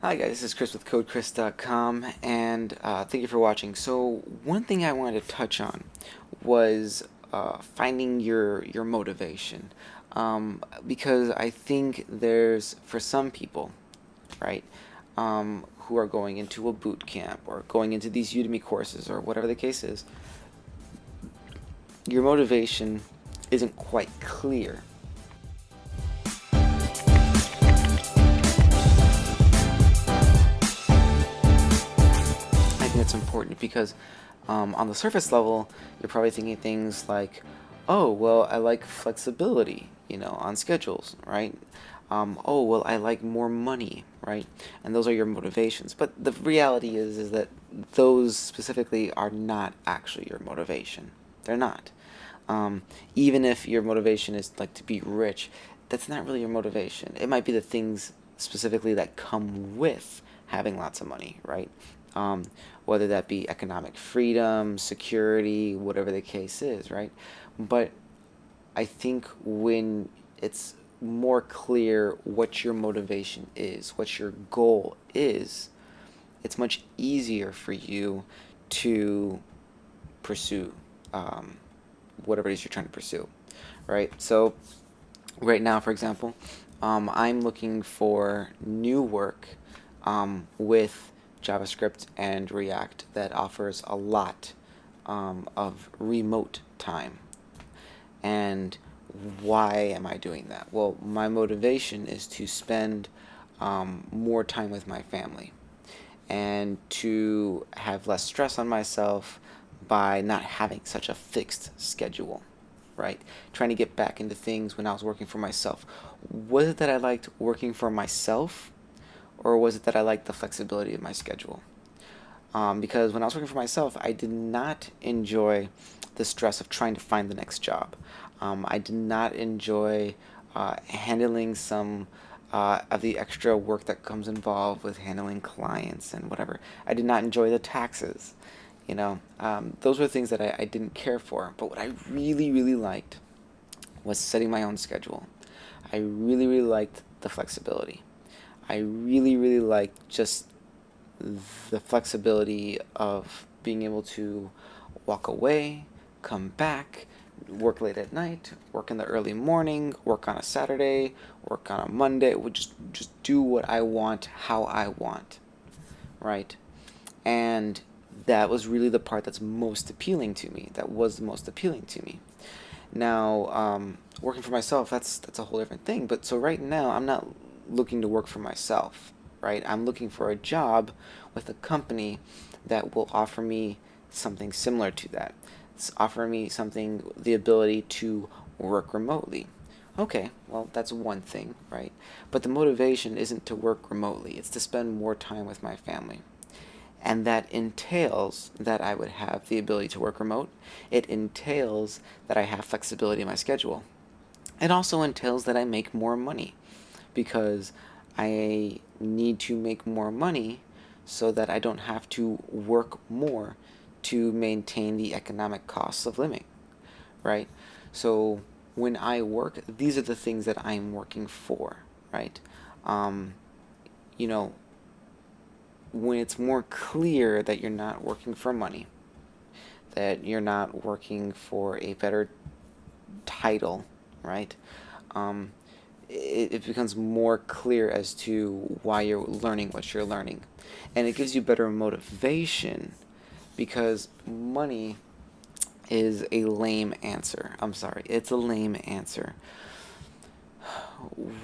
Hi guys, this is Chris with CodeChris.com, and thank you for watching. So one thing I wanted to touch on was finding your motivation, because I think there's, for some people, right, who are going into a boot camp or going into these Udemy courses or whatever the case is, your motivation isn't quite clear. I think that's important because on the surface level, you're probably thinking things like, oh, well, I like flexibility, on schedules, right? Oh, well, I like more money, right? And those are your motivations. But the reality is that those specifically are not actually your motivation. They're not. Even if your motivation is like to be rich, that's not really your motivation. It might be the things specifically that come with having lots of money, right? Um, Whether that be economic freedom, security, whatever the case is, right? But I think when it's more clear what your motivation is, what your goal is, it's much easier for you to pursue whatever it is you're trying to pursue, right? So right now, for example, I'm looking for new work with JavaScript and React that offers a lot of remote time. And why am I doing that? Well, my motivation is to spend more time with my family and to have less stress on myself by not having such a fixed schedule, right? Trying to get back into things when I was working for myself. Was it that I liked working for myself, or was it that I liked the flexibility of my schedule? Because when I was working for myself, I did not enjoy the stress of trying to find the next job. I did not enjoy handling some of the extra work that comes involved with handling clients and whatever. I did not enjoy the taxes. Those were things that I didn't care for. But what I really, really liked was setting my own schedule. I really, really liked the flexibility. I really, really liked just the flexibility of being able to walk away, come back, work late at night, work in the early morning, work on a Saturday, work on a Monday, would just do what I want, how I want, right? And that was really the part that's most appealing to me. That was the most appealing to me. Now, working for myself, that's a whole different thing. But so right now, I'm not looking to work for myself, right? I'm looking for a job with a company that will offer me something similar to that. Offer me something, the ability to work remotely. Okay, well, that's one thing, right? But the motivation isn't to work remotely, it's to spend more time with my family. And that entails that I would have the ability to work remote. It entails that I have flexibility in my schedule. It also entails that I make more money because I need to make more money so that I don't have to work more to maintain the economic costs of living, right? So when I work, these are the things that I'm working for, right? Um, you know, when it's more clear that you're not working for money, that you're not working for a better title, right? Um, it becomes more clear as to why you're learning what you're learning. And it gives you better motivation because money is a lame answer. I'm sorry, it's a lame answer.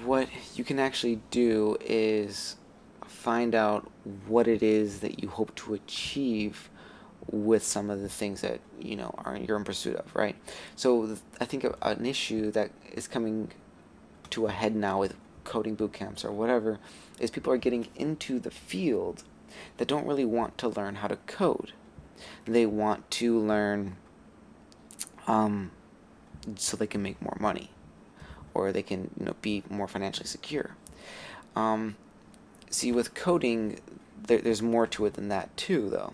What you can actually do is find out what it is that you hope to achieve with some of the things that you're in pursuit of, right? So I think an issue that is coming to a head now with coding boot camps or whatever is people are getting into the field that don't really want to learn how to code. They want to learn so they can make more money, or they can be more financially secure. See, with coding, there's more to it than that too, though.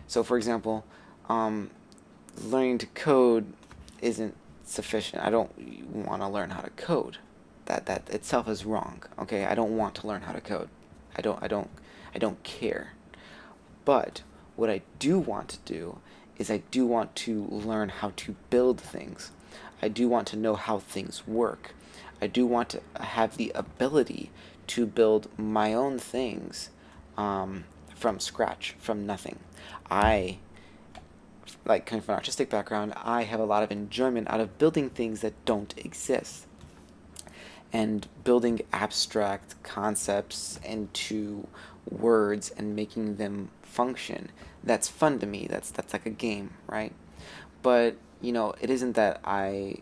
So, for example, learning to code isn't sufficient. I don't want to learn how to code. That itself is wrong. Okay, I don't want to learn how to code. I don't care. But what I do want to do is I do want to learn how to build things. I do want to know how things work. I do want to have the ability to build my own things from scratch, from nothing. I, like, coming from an artistic background, I have a lot of enjoyment out of building things that don't exist and building abstract concepts into words and making them function. That's fun to me. That's like a game, right? But, it isn't that I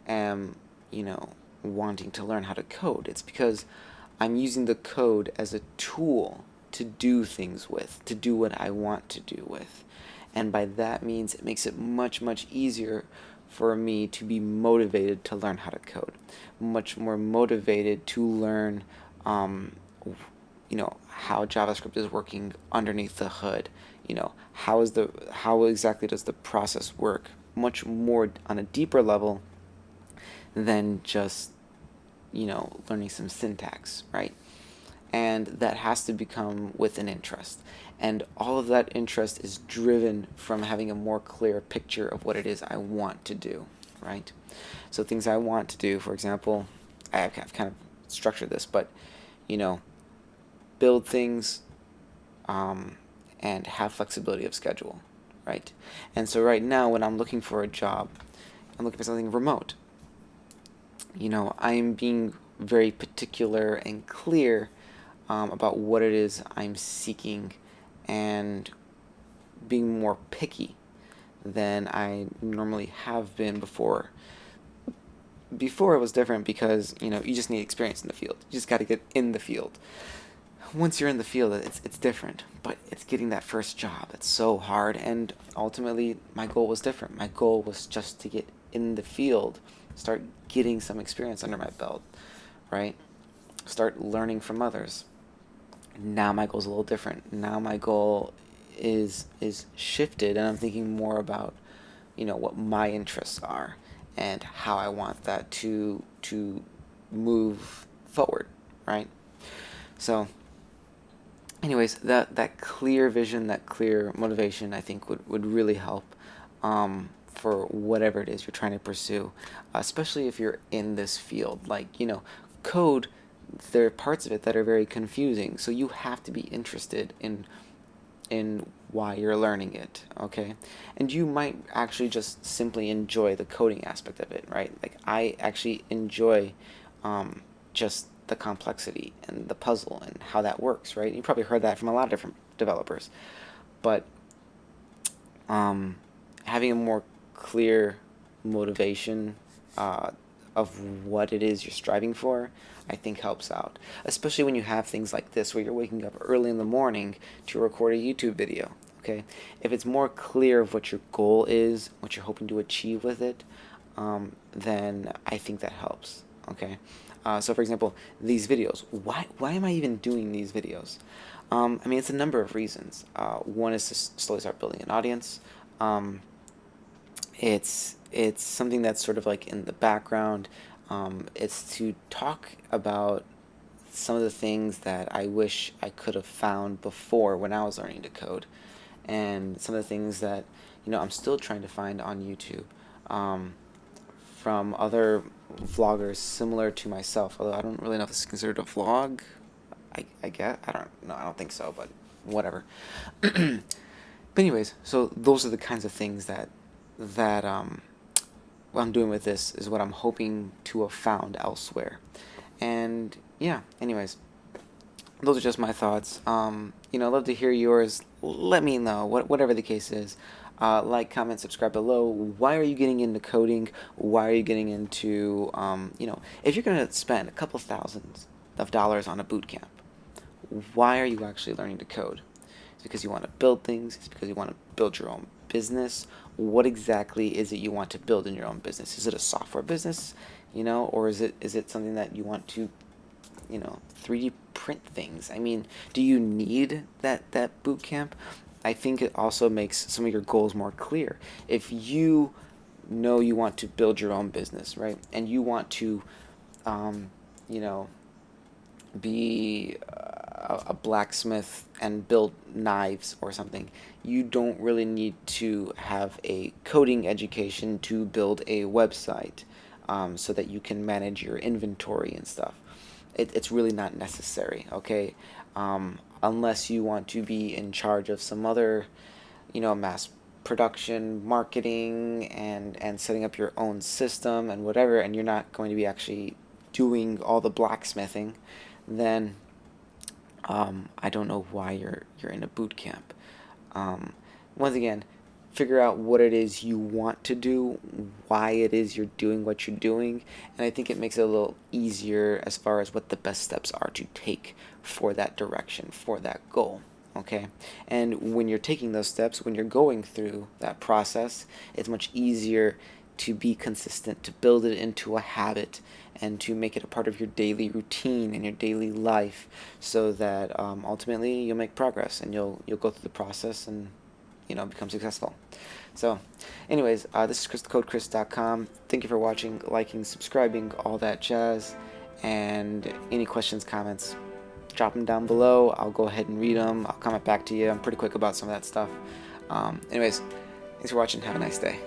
am, wanting to learn how to code. It's because I'm using the code as a tool to do things with, to do what I want to do with. And by that means, it makes it much, much easier for me to be motivated to learn how to code, much more motivated to learn, how JavaScript is working underneath the hood. How exactly does the process work? Much more on a deeper level than just, learning some syntax, right? And that has to become with an interest. And all of that interest is driven from having a more clear picture of what it is I want to do, right? So things I want to do, for example, I've kind of structured this, but, build things and have flexibility of schedule, right? And so right now, when I'm looking for a job, I'm looking for something remote. I'm being very particular and clear about what it is I'm seeking and being more picky than I normally have been before. Before it was different because, you just need experience in the field. You just got to get in the field. Once you're in the field, it's different, but it's getting that first job. It's so hard, and ultimately, my goal was different. My goal was just to get in the field, start getting some experience under my belt, right? Start learning from others. Now my goal's a little different. Now my goal is shifted, and I'm thinking more about, what my interests are and how I want that to move forward, right? So, anyways, that clear vision, that clear motivation, I think would really help for whatever it is you're trying to pursue, especially if you're in this field. Like, code, there are parts of it that are very confusing, so you have to be interested in why you're learning it, okay? And you might actually just simply enjoy the coding aspect of it, right? Like, I actually enjoy just the complexity and the puzzle and how that works, right? You probably heard that from a lot of different developers. But having a more clear motivation of what it is you're striving for, I think helps out. Especially when you have things like this where you're waking up early in the morning to record a YouTube video, okay? If it's more clear of what your goal is, what you're hoping to achieve with it, then I think that helps, okay? So for example, these videos, why am I even doing these videos? It's a number of reasons. One is to slowly start building an audience. It's something that's sort of like in the background. It's to talk about some of the things that I wish I could have found before when I was learning to code, and some of the things that I'm still trying to find on YouTube from other vloggers similar to myself. Although I don't really know if this is considered a vlog. I guess I don't know. I don't think so, but whatever. But anyways, so those are the kinds of things that what I'm doing with this is what I'm hoping to have found elsewhere. And yeah, anyways, those are just my thoughts. I'd love to hear yours. Let me know, whatever the case is. Like, comment, subscribe below. Why are you getting into coding? Why are you getting into, if you're going to spend a couple thousands of dollars on a boot camp, why are you actually learning to code? It's because you want to build things. It's because you want to build your own business. What exactly is it you want to build in your own business? Is it a software business, or is it something that you want to, 3D print things? Do you need that boot camp? I think it also makes some of your goals more clear. If you know you want to build your own business, right, and you want to, be a blacksmith and build knives or something, you don't really need to have a coding education to build a website, so that you can manage your inventory and stuff. It's really not necessary, okay? Unless you want to be in charge of some other, mass production, marketing, and setting up your own system and whatever, and you're not going to be actually doing all the blacksmithing, then I don't know why you're in a boot camp. Once again, figure out what it is you want to do, why it is you're doing what you're doing, and I think it makes it a little easier as far as what the best steps are to take for that direction, for that goal. Okay, and when you're taking those steps, when you're going through that process, it's much easier to be consistent, to build it into a habit, and to make it a part of your daily routine and your daily life, so that ultimately you'll make progress and you'll go through the process and become successful. So, anyways, this is CodeChris.com. Thank you for watching, liking, subscribing, all that jazz. And any questions, comments, drop them down below. I'll go ahead and read them. I'll comment back to you. I'm pretty quick about some of that stuff. Anyways, thanks for watching. Have a nice day.